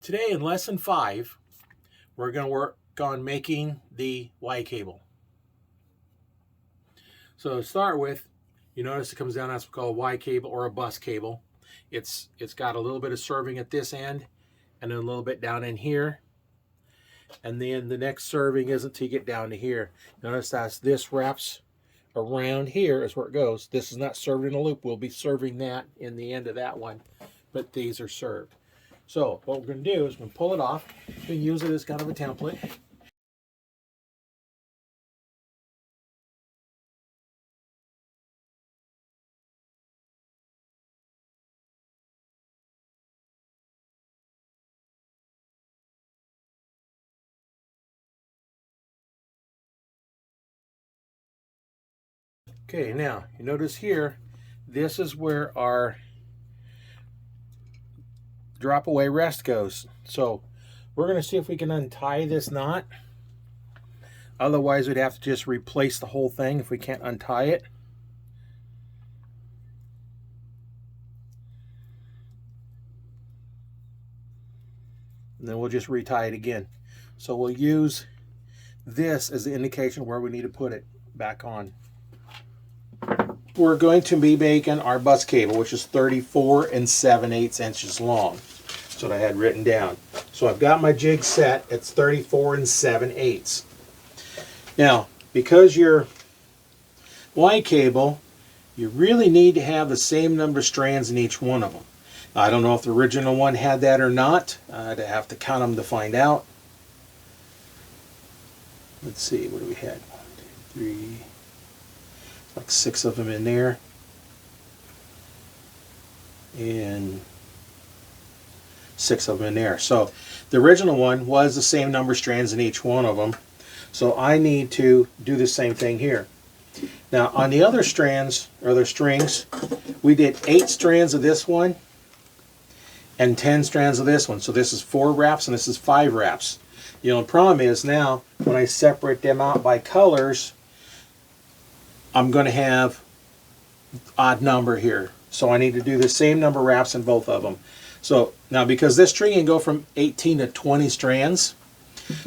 Today in lesson 5, we're going to work on making the Y cable. So to start with, you notice it comes down as what's called a Y cable or a bus cable. It's got a little bit of serving at this end and then a little bit down in here. And then the next serving isn't until you get down to here. Notice that this wraps around here is where it goes. This is not served in a loop. We'll be serving that in the end of that one, but these are served. So what we're going to do is we're going to pull it off. You can use it as kind of a template. Okay, now you notice here, this is where our drop away rest goes. So we're going to see if we can untie this knot. Otherwise, we'd have to just replace the whole thing if we can't untie it. And then we'll just retie it again. So we'll use this as the indication where we need to put it back on. We're going to be making our bus cable, which is 34 7/8 inches long. That's what I had written down. So I've got my jig set. It's 34 7/8. Now, because your Y cable, you really need to have the same number of strands in each one of them. I don't know if the original one had that or not. I'd have to count them to find out. Let's see, what do we had? 1, 2, 3, like 6 of them in there. And 6 of them in there. So the original one was the same number of strands in each one of them. So I need to do the same thing here. Now on the other strands, or other strings, we did 8 strands of this one and 10 strands of this one. So this is 4 wraps and this is 5 wraps. The only problem is now when I separate them out by colors, I'm going to have odd number here. So I need to do the same number of wraps in both of them. So now because this string can go from 18 to 20 strands,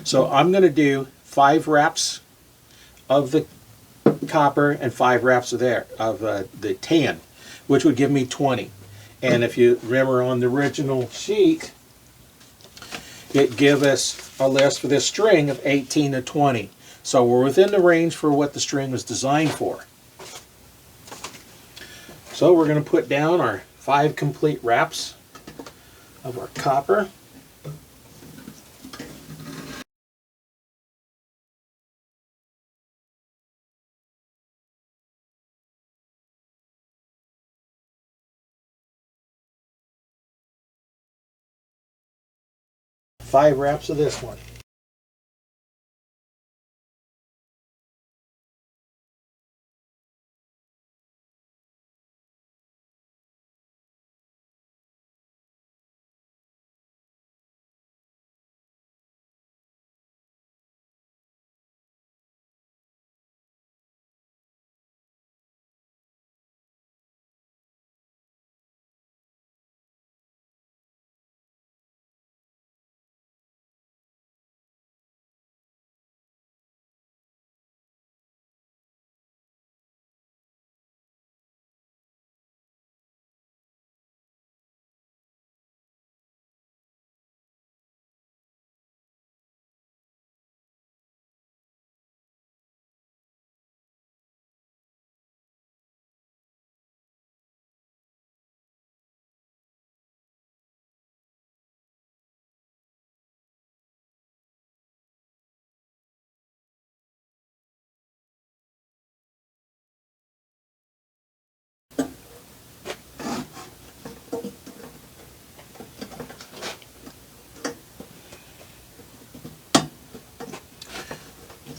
so I'm going to do 5 wraps of the copper and 5 wraps of the tan, which would give me 20. And if you remember on the original sheet, it gives us a list for this string of 18 to 20. So we're within the range for what the string was designed for. So we're going to put down our 5 complete wraps of our copper. Five wraps of this one.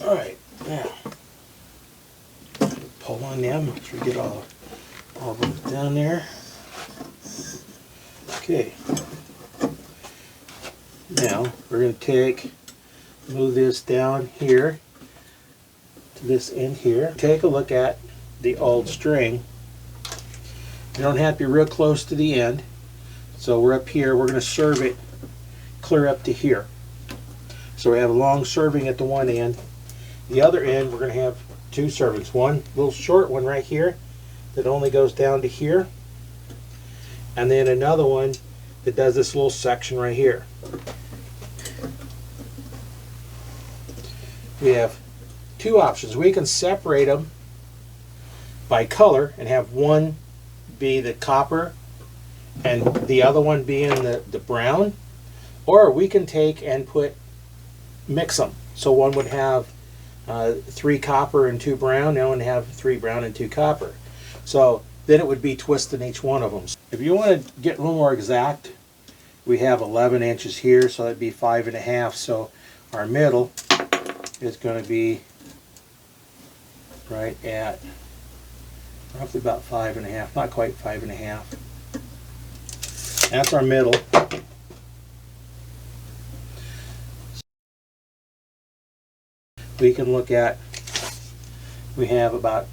Alright, now pull on them, make sure we get all of them down there. Okay. Now we're going to move this down here to this end here. Take a look at the old string. You don't have to be real close to the end. So we're up here, we're going to serve it clear up to here. So we have a long serving at the one end. The other end, we're going to have two servings. One little short one right here that only goes down to here, and then another one that does this little section right here. We have two options. We can separate them by color and have one be the copper and the other one being the brown, or we can take and mix them. So one would have 3 copper and 2 brown, now one would have 3 brown and 2 copper. So then it would be twisting each one of them. If you want to get a little more exact, we have 11 inches here, so that'd be 5.5. So our middle is going to be right at roughly about 5.5, not quite 5.5. That's our middle. We can look at, we have about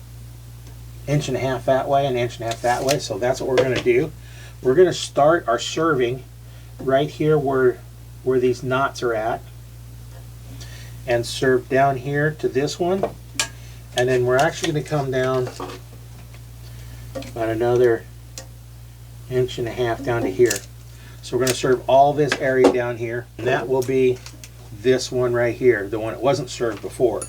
1.5 inches that way and 1.5 inches that way, so that's what we're going to do. We're going to start our serving right here where these knots are at, and serve down here to this one, and then we're actually going to come down about another 1.5 inches down to here. So we're going to serve all this area down here, and that will be this one right here, the one that wasn't served before.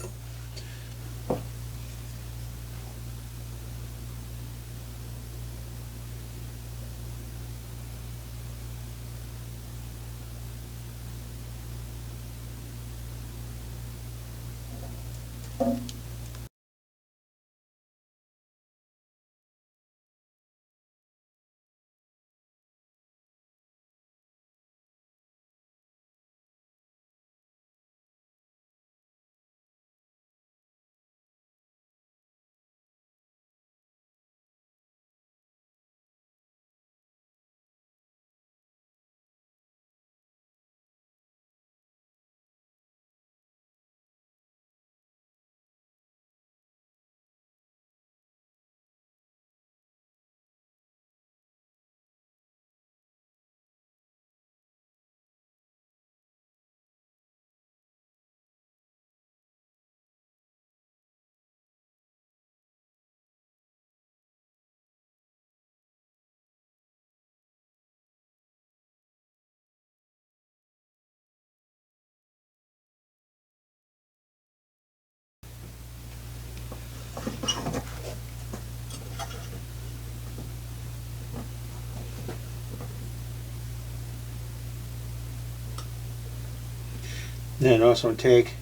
Then also take,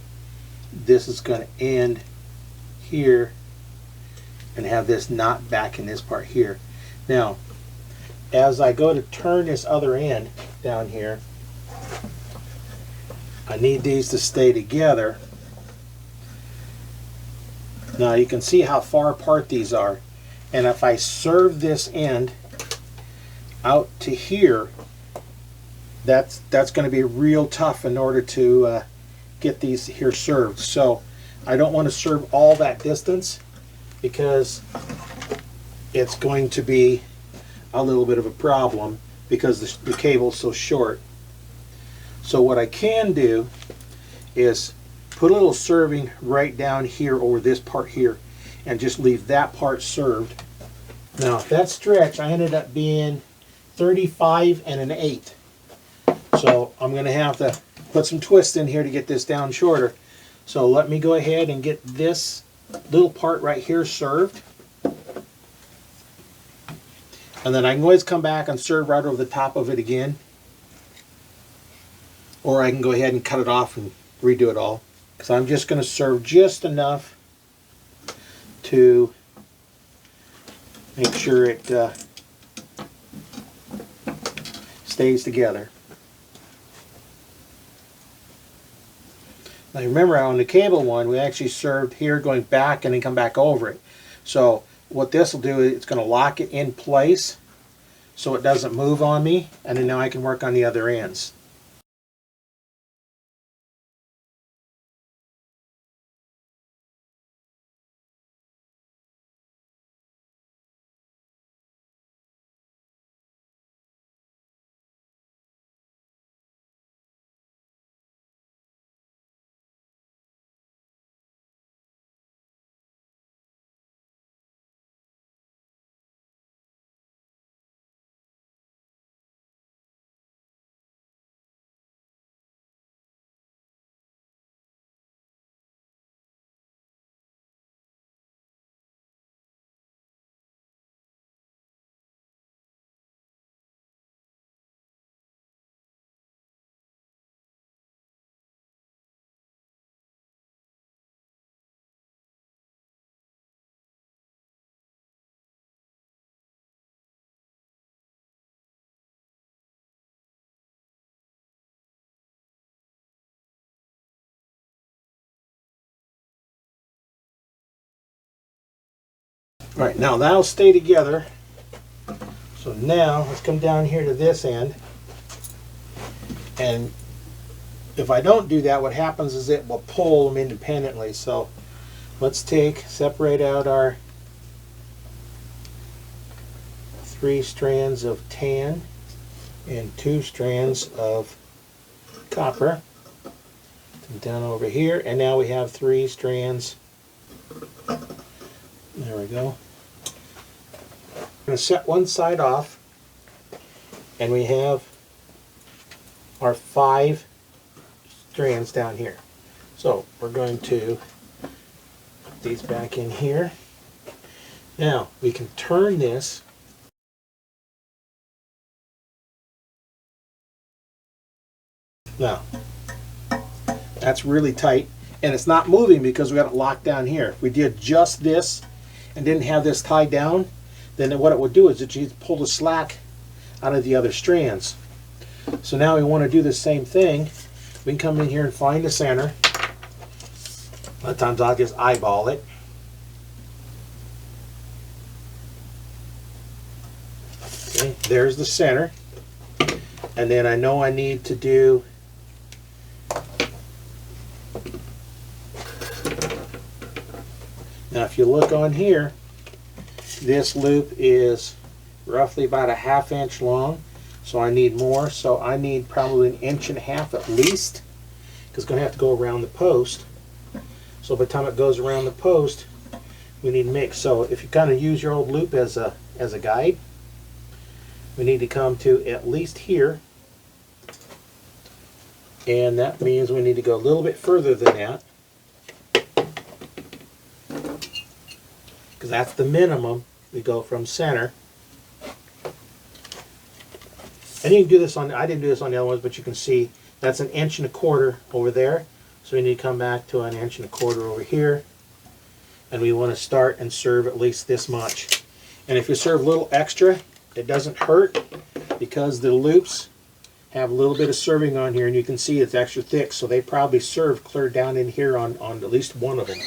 this is going to end here and have this knot back in this part here. Now, as I go to turn this other end down here, I need these to stay together. Now you can see how far apart these are, and if I serve this end out to here, that's going to be real tough in order to get these here served. So I don't want to serve all that distance because it's going to be a little bit of a problem because the cable is so short. So what I can do is put a little serving right down here over this part here and just leave that part served. Now that stretch I ended up being 35 1/8. So I'm going to have to put some twist in here to get this down shorter. So let me go ahead and get this little part right here served. And then I can always come back and serve right over the top of it again. Or I can go ahead and cut it off and redo it all. Because I'm just going to serve just enough to make sure it stays together. Now remember, on the cable one, we actually served here going back and then come back over it. So what this will do is it's going to lock it in place so it doesn't move on me, and then now I can work on the other ends. All right, now that'll stay together. So now let's come down here to this end. And if I don't do that, what happens is it will pull them independently. So let's separate out our 3 strands of tan and 2 strands of copper. Down over here, and now we have 3 strands. There we go. I'm going to set one side off, and we have our 5 strands down here. So we're going to put these back in here. Now we can turn this. Now that's really tight, and it's not moving because we got it locked down here. If we did just this and didn't have this tied down, then what it would do is it would pull the slack out of the other strands. So now we want to do the same thing. We can come in here and find the center. A lot of times I'll just eyeball it. Okay, there's the center. And then I know I need to do now, if you look on here, this loop is roughly about a 1/2 inch long, so I need more. So I need probably 1.5 inches at least, because it's going to have to go around the post. So by the time it goes around the post, we need to mix. So if you kind of use your old loop as a guide, we need to come to at least here, and that means we need to go a little bit further than that, because that's the minimum. We go from center. And you can do this on, I didn't do this on the other ones, but you can see that's 1.25 inches over there. So we need to come back to 1.25 inches over here. And we want to start and serve at least this much. And if you serve a little extra, it doesn't hurt, because the loops have a little bit of serving on here, and you can see it's extra thick. So they probably serve clear down in here on at least one of them.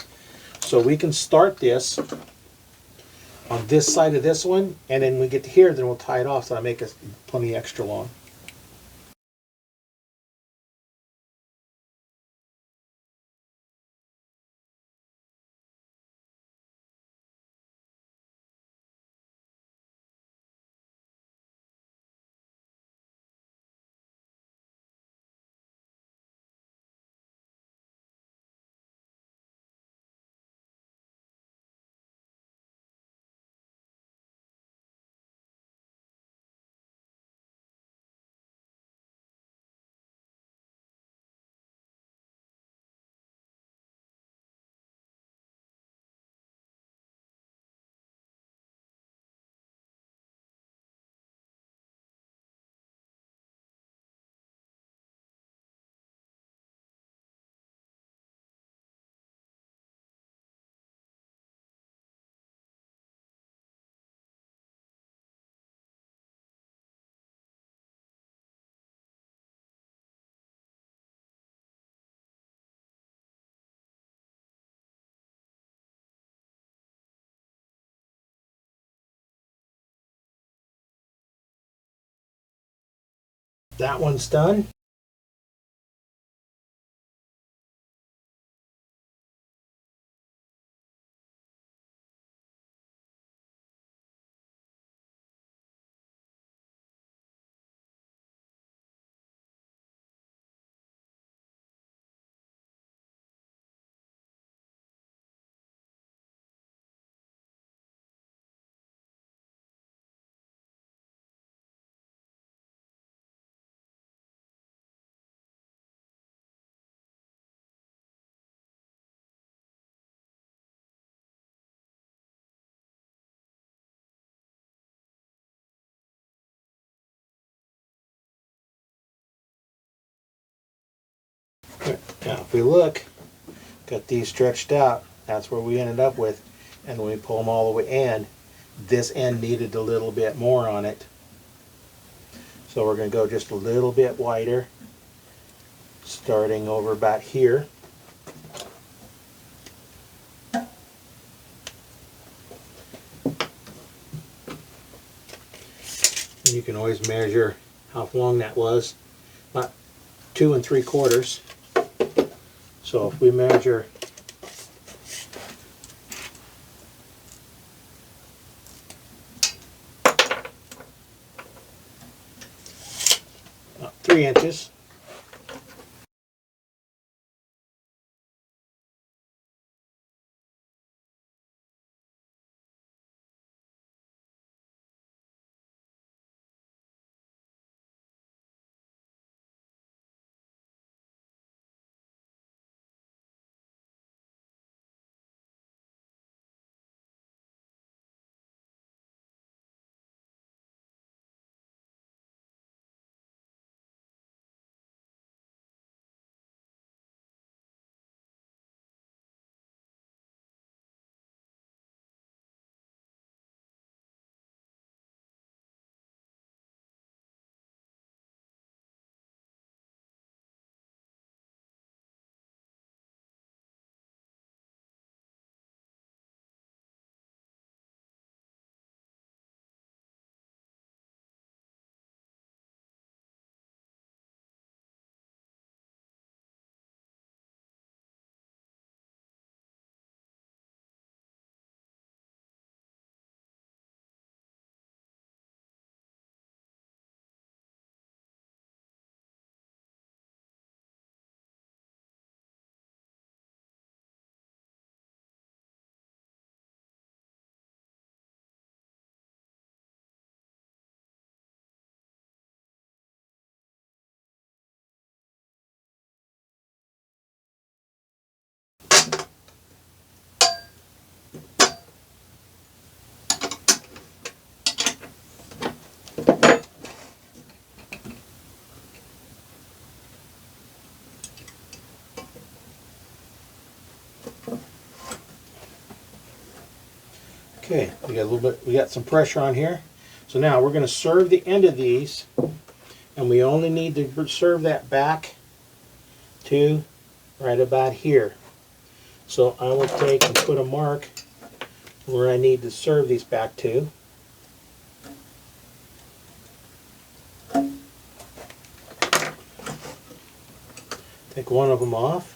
So we can start this on this side of this one, and then when we get to here, then we'll tie it off so I make it plenty extra long. That one's done. Now if we look, got these stretched out, that's where we ended up with, and when we pull them all the way in, this end needed a little bit more on it. So we're going to go just a little bit wider, starting over about here. And you can always measure how long that was. About 2 3/4. So if we measure about 3 inches. Okay, we got a little bit, we got some pressure on here. So now we're going to serve the end of these, and we only need to serve that back to right about here. So I will take and put a mark where I need to serve these back to. Take one of them off.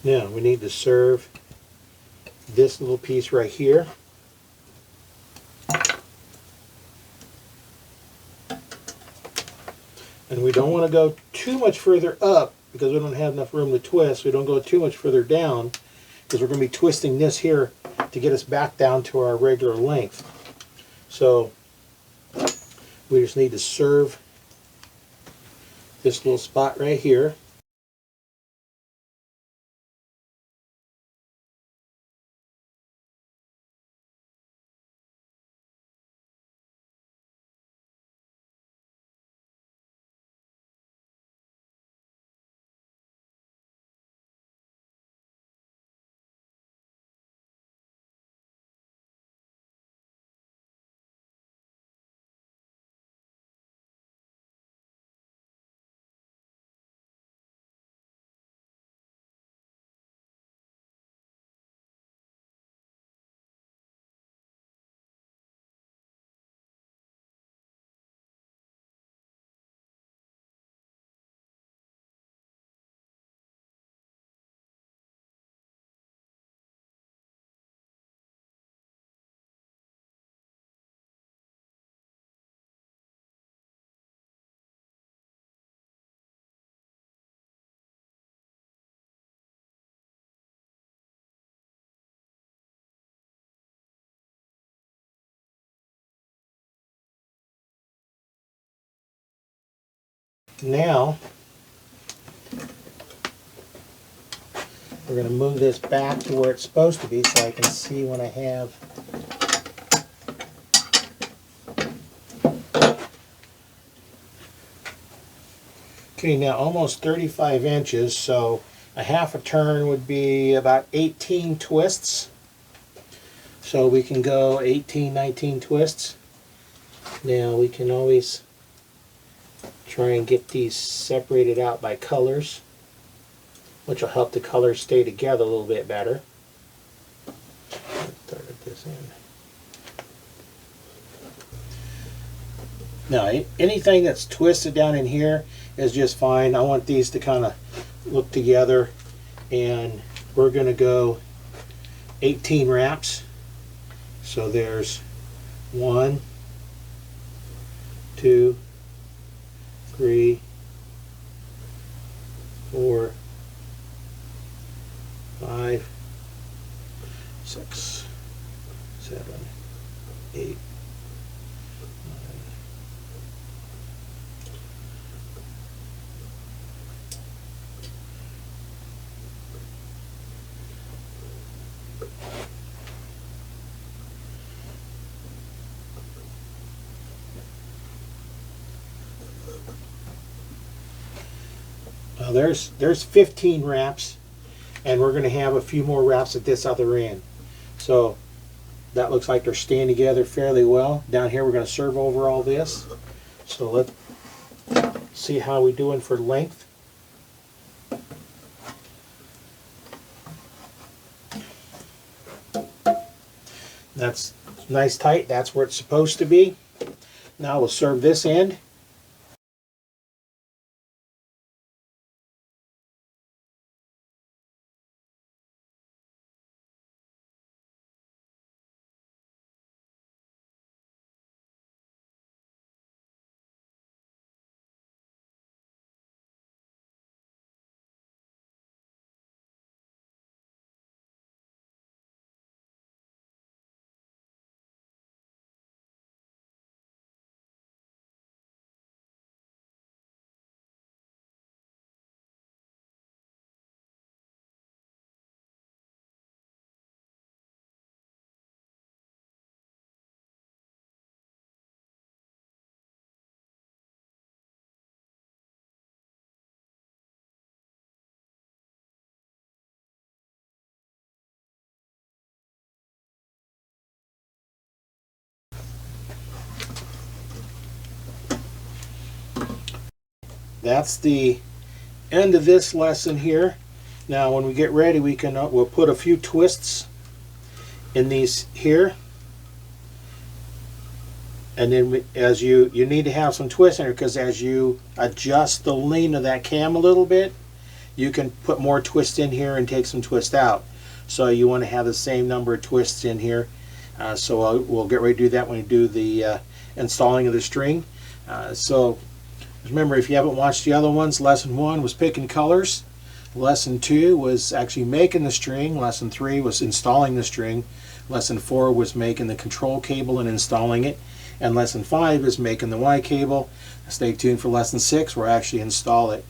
Now we need to serve this little piece right here. And we don't want to go too much further up because we don't have enough room to twist. We don't go too much further down because we're going to be twisting this here to get us back down to our regular length. So we just need to serve this little spot right here. Now we're going to move this back to where it's supposed to be so I can see when I have okay, now almost 35 inches, so a half a turn would be about 18 twists. So we can go 18, 19 twists. Now we can always try and get these separated out by colors, which will help the colors stay together a little bit better. Let's start this in. Now anything that's twisted down in here is just fine. I want these to kind of look together, and we're going to go 18 wraps. So there's 1, 2, 3, 4, 5, 6, 7, 8, 9. Now there's 15 wraps, and we're going to have a few more wraps at this other end. So that looks like they're staying together fairly well. Down here we're going to serve over all this. So let's see how we're doing for length. That's nice tight. That's where it's supposed to be. Now we'll serve this end. That's the end of this lesson here. Now when we get ready, we'll put a few twists in these here, and then as you need to have some twists in it, because as you adjust the lean of that cam a little bit, you can put more twist in here and take some twist out. So you want to have the same number of twists in here. We'll get ready to do that when we do the installing of the string. So remember, if you haven't watched the other ones, lesson 1 was picking colors. Lesson 2 was actually making the string. Lesson 3 was installing the string. Lesson 4 was making the control cable and installing it. And lesson 5 is making the Y cable. Stay tuned for lesson 6 where I actually install it.